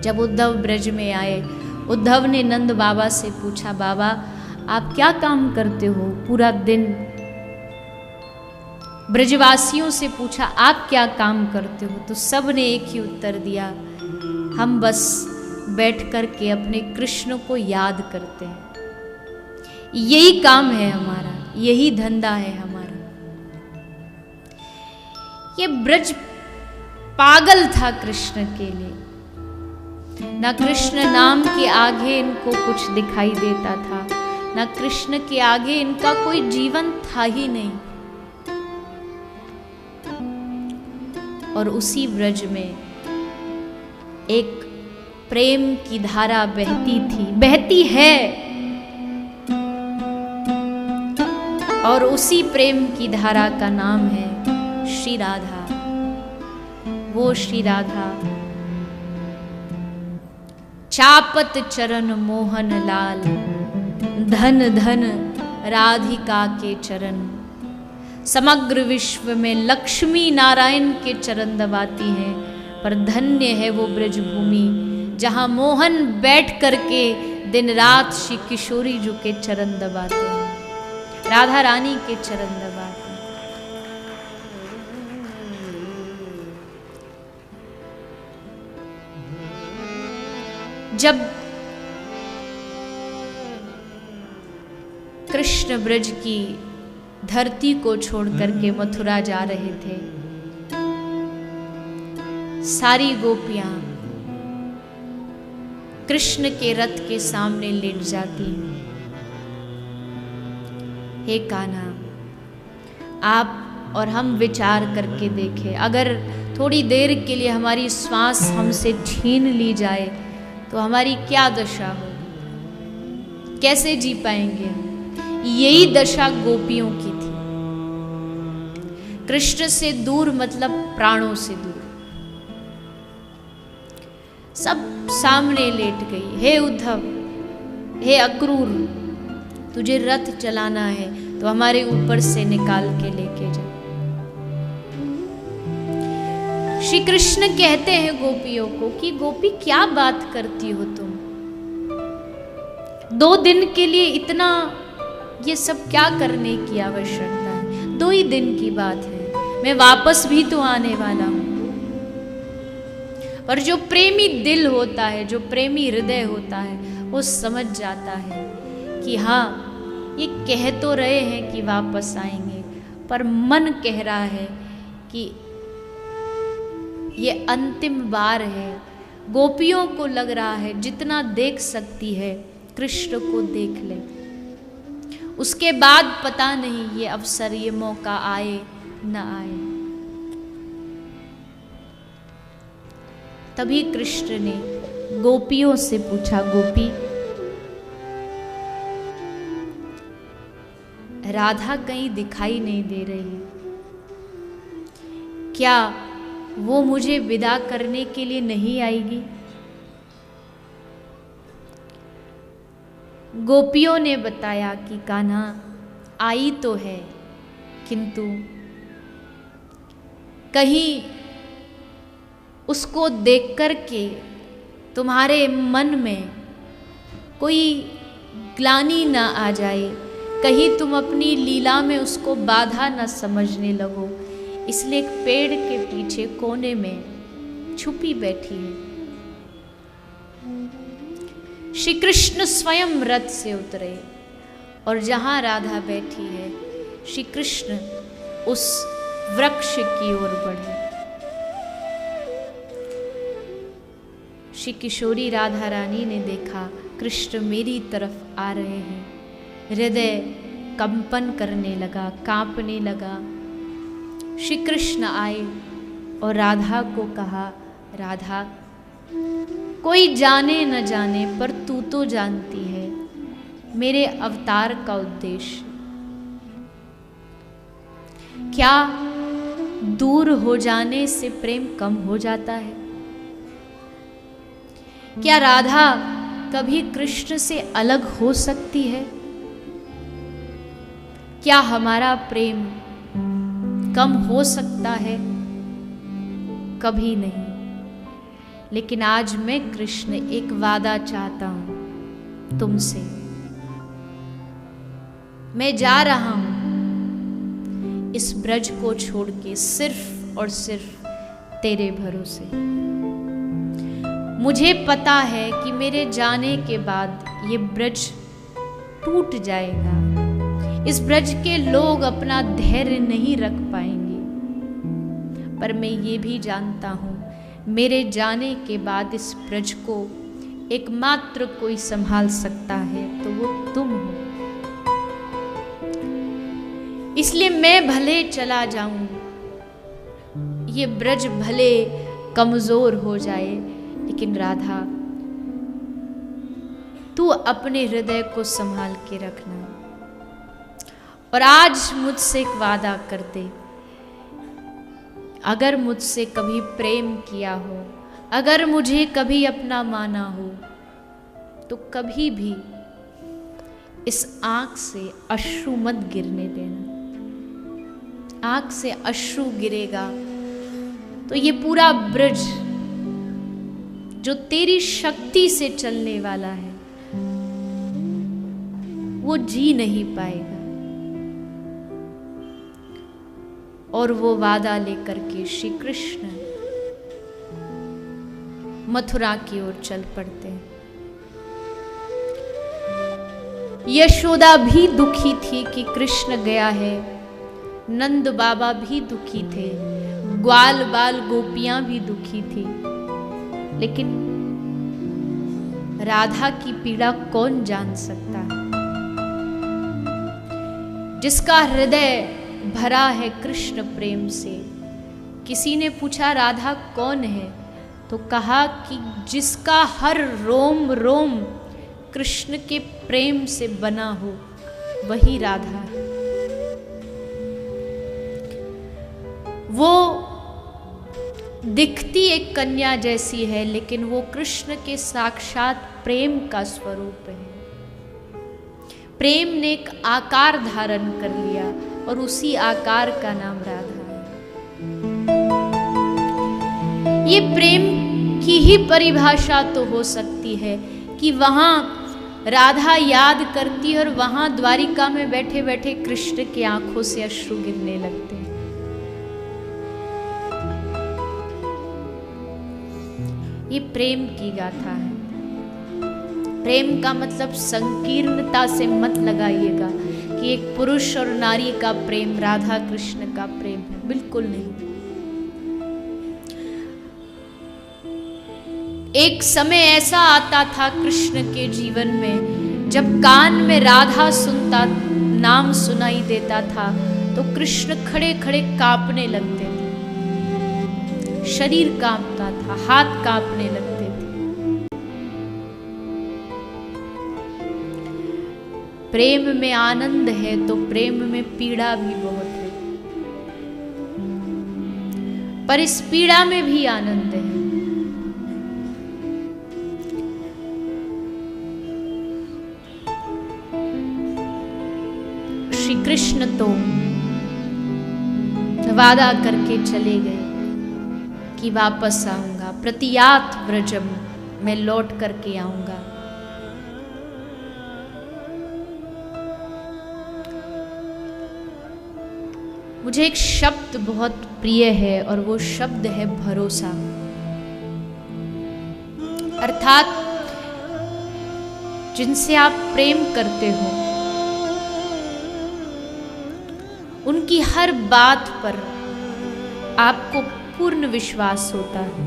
जब उद्धव ब्रज में आए, उद्धव ने नंद बाबा से पूछा, बाबा आप क्या काम करते हो पूरा दिन? ब्रजवासियों से पूछा आप क्या काम करते हो? तो सब ने एक ही उत्तर दिया, हम बस बैठ कर के अपने कृष्ण को याद करते हैं, यही काम है हमारा, यही धंधा है हमारा। ये ब्रज पागल था कृष्ण के लिए, ना कृष्ण नाम के आगे इनको कुछ दिखाई देता था, ना कृष्ण के आगे इनका कोई जीवन था ही नहीं। और उसी ब्रज में एक प्रेम की धारा बहती थी, बहती है, और उसी प्रेम की धारा का नाम है श्री राधा। वो श्री राधा चापत चरण मोहन लाल, धन धन राधिका के चरण। समग्र विश्व में लक्ष्मी नारायण के चरण दबाती हैं, पर धन्य है वो ब्रज भूमि जहाँ मोहन बैठ करके दिन रात श्री किशोरी जी के चरण दबाते हैं, राधा रानी के चरण दबाते हैं। जब कृष्ण ब्रज की धरती को छोड़ करके मथुरा जा रहे थे, सारी गोपियां कृष्ण के रथ के सामने लेट जाती हैं। हे कान्हा, आप और हम विचार करके देखें, अगर थोड़ी देर के लिए हमारी श्वास हमसे छीन ली जाए तो हमारी क्या दशा होगी, कैसे जी पाएंगे? यही दशा गोपियों की थी। कृष्ण से दूर मतलब प्राणों से दूर। सब सामने लेट गई। हे उद्धव, हे अक्रूर, तुझे रथ चलाना है तो हमारे ऊपर से निकाल के लेके जा। श्री कृष्ण कहते हैं गोपियों को कि गोपी क्या बात करती हो तुम, 2 दिन के लिए इतना ये सब क्या करने की आवश्यकता है? 2 ही दिन की बात है, मैं वापस भी तो आने वाला हूं। पर जो प्रेमी दिल होता है, जो प्रेमी हृदय होता है, वो समझ जाता है कि हाँ, ये कह तो रहे हैं कि वापस आएंगे, पर मन कह रहा है कि ये अंतिम बार है। गोपियों को लग रहा है जितना देख सकती है कृष्ण को देख ले, उसके बाद पता नहीं ये अवसर, ये मौका आए न आए। तभी कृष्ण ने गोपियों से पूछा, गोपी, राधा कहीं दिखाई नहीं दे रही, क्या वो मुझे विदा करने के लिए नहीं आएगी? गोपियों ने बताया कि कान्हा आई तो है, किंतु कहीं उसको देख कर के तुम्हारे मन में कोई ग्लानि ना आ जाए, कहीं तुम अपनी लीला में उसको बाधा न समझने लगो, इसलिए एक पेड़ के पीछे कोने में छुपी बैठी है। श्री कृष्ण स्वयं रथ से उतरे और जहां राधा बैठी है, श्री कृष्ण उस वृक्ष की ओर बढ़े। श्री किशोरी राधा रानी ने देखा कृष्ण मेरी तरफ आ रहे हैं, हृदय कंपन करने लगा, कांपने लगा। श्री कृष्ण आए और राधा को कहा, राधा, कोई जाने न जाने पर तू तो जानती है मेरे अवतार का उद्देश्य। क्या दूर हो जाने से प्रेम कम हो जाता है? क्या राधा कभी कृष्ण से अलग हो सकती है? क्या हमारा प्रेम कम हो सकता है? कभी नहीं। लेकिन आज मैं कृष्ण एक वादा चाहता हूं तुमसे। मैं जा रहा हूं इस ब्रज को छोड़ के सिर्फ और सिर्फ तेरे भरोसे। मुझे पता है कि मेरे जाने के बाद ये ब्रज टूट जाएगा, इस ब्रज के लोग अपना धैर्य नहीं रख पाएंगे, पर मैं ये भी जानता हूं मेरे जाने के बाद इस ब्रज को एकमात्र कोई संभाल सकता है तो वो तुम हो। इसलिए मैं भले चला जाऊं, ये ब्रज भले कमजोर हो जाए, लेकिन राधा तू अपने हृदय को संभाल के रखना। और आज मुझसे एक वादा कर दे, अगर मुझसे कभी प्रेम किया हो, अगर मुझे कभी अपना माना हो, तो कभी भी इस आंख से अश्रु मत गिरने देना। आंख से अश्रु गिरेगा तो ये पूरा ब्रज जो तेरी शक्ति से चलने वाला है वो जी नहीं पाएगा। और वो वादा लेकर के श्री कृष्ण मथुरा की ओर चल पड़ते हैं। यशोदा भी दुखी थी कि कृष्ण गया है, नंद बाबा भी दुखी थे, ग्वाल बाल गोपियां भी दुखी थी, लेकिन राधा की पीड़ा कौन जान सकता है? जिसका हृदय भरा है कृष्ण प्रेम से। किसी ने पूछा राधा कौन है, तो कहा कि जिसका हर रोम रोम कृष्ण के प्रेम से बना हो वही राधा है। वो दिखती एक कन्या जैसी है, लेकिन वो कृष्ण के साक्षात प्रेम का स्वरूप है। प्रेम ने एक आकार धारण कर लिया और उसी आकार का नाम राधा है। ये प्रेम की ही परिभाषा तो हो सकती है कि वहां राधा याद करती है और वहां द्वारिका में बैठे बैठे कृष्ण की आंखों से अश्रु गिरने लगते हैं। ये प्रेम की गाथा है। प्रेम का मतलब संकीर्णता से मत लगाइएगा कि एक पुरुष और नारी का प्रेम राधा कृष्ण का प्रेम है, बिल्कुल नहीं। एक समय ऐसा आता था कृष्ण के जीवन में, जब कान में राधा सुनता, नाम सुनाई देता था, तो कृष्ण खड़े खड़े कांपने लगते थे, शरीर कांपता था, हाथ कांपने लगते थे। प्रेम में आनंद है तो प्रेम में पीड़ा भी बहुत है, पर इस पीड़ा में भी आनंद है। श्री कृष्ण तो वादा करके चले गए कि वापस आऊंगा, प्रतियात व्रजम, मैं लौट करके आऊंगा। मुझे एक शब्द बहुत प्रिय है और वो शब्द है भरोसा। अर्थात जिनसे आप प्रेम करते हो उनकी हर बात पर आपको पूर्ण विश्वास होता है,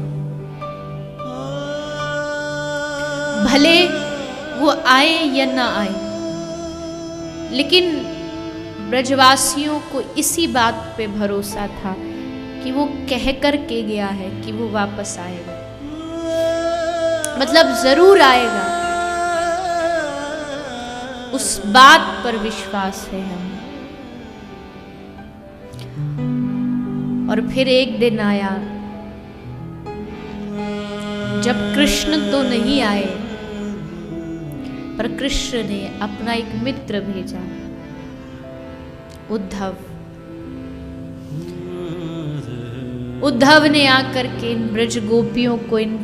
भले वो आए या ना आए। लेकिन ब्रजवासियों को इसी बात पे भरोसा था कि वो कह कर के गया है कि वो वापस आएगा, मतलब जरूर आएगा। उस बात पर विश्वास है हमें। और फिर एक दिन आया जब कृष्ण तो नहीं आए, पर कृष्ण ने अपना एक मित्र भेजा, उद्धव। उद्धव ने आकर के इन ब्रज गोपियों को, इन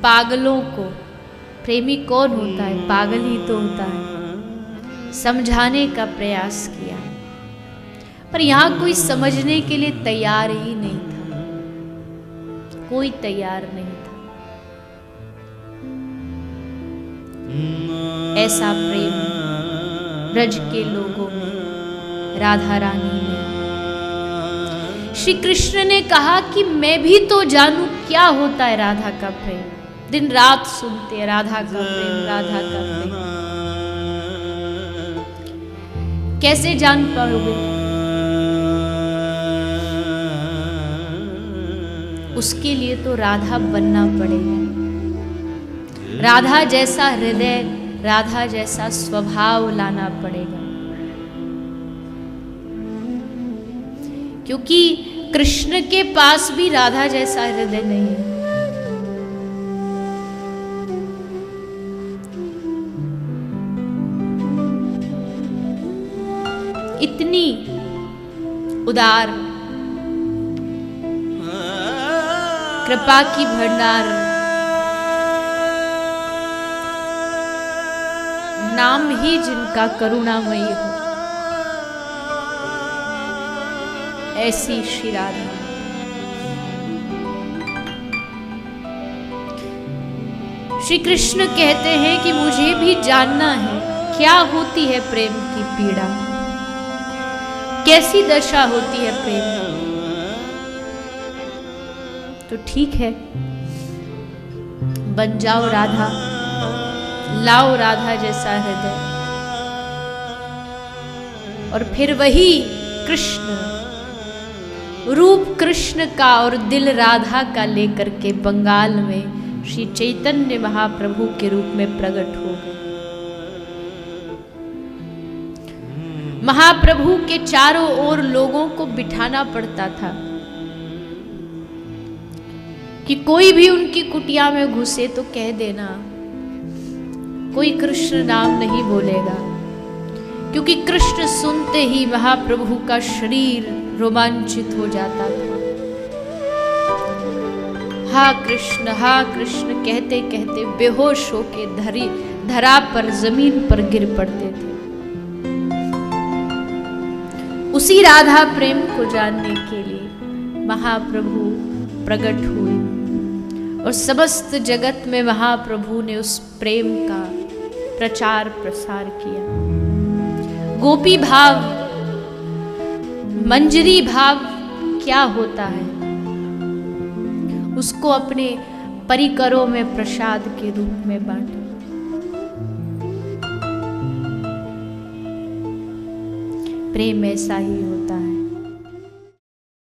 पागलों को, प्रेमी कौन होता है, पागल ही तो होता है, समझाने का प्रयास किया, पर यहां कोई समझने के लिए तैयार ही नहीं था, कोई तैयार नहीं था। ऐसा प्रेम ब्रज के लोगों में, राधा रानी में। श्री कृष्ण ने कहा कि मैं भी तो जानूं क्या होता है राधा का प्रेम। दिन रात सुनते हैं राधा का प्रेम, राधा का प्रेम, कैसे जान पाओगे? उसके लिए तो राधा बनना पड़ेगा, राधा जैसा हृदय, राधा जैसा स्वभाव लाना पड़ेगा, क्योंकि कृष्ण के पास भी राधा जैसा हृदय नहीं है। इतनी उदार कृपा की भंडार, नाम ही जिनका करुणामयी हो, ऐसी श्री राधा। श्री कृष्ण कहते हैं कि मुझे भी जानना है क्या होती है प्रेम की पीड़ा, कैसी दशा होती है प्रेम की। तो ठीक है, बन जाओ राधा, लाओ राधा जैसा हृदय, और फिर वही कृष्ण, रूप कृष्ण का और दिल राधा का लेकर के बंगाल में श्री चैतन्य महाप्रभु के रूप में प्रकट हो गए। महाप्रभु के चारों ओर लोगों को बिठाना पड़ता था कि कोई भी उनकी कुटिया में घुसे तो कह देना, कोई कृष्ण नाम नहीं बोलेगा, क्योंकि कृष्ण सुनते ही महाप्रभु का शरीर रोमांचित हो जाता था। हा कृष्ण कहते कहते बेहोश होके धरा पर, जमीन पर गिर पड़ते थे। उसी राधा प्रेम को जानने के लिए महाप्रभु प्रकट हुए और समस्त जगत में महाप्रभु ने उस प्रेम का प्रचार प्रसार किया। गोपी भाव, मंजरी भाव क्या होता है, उसको अपने परिकरों में प्रसाद के रूप में बांटा। प्रेम ऐसा ही होता है।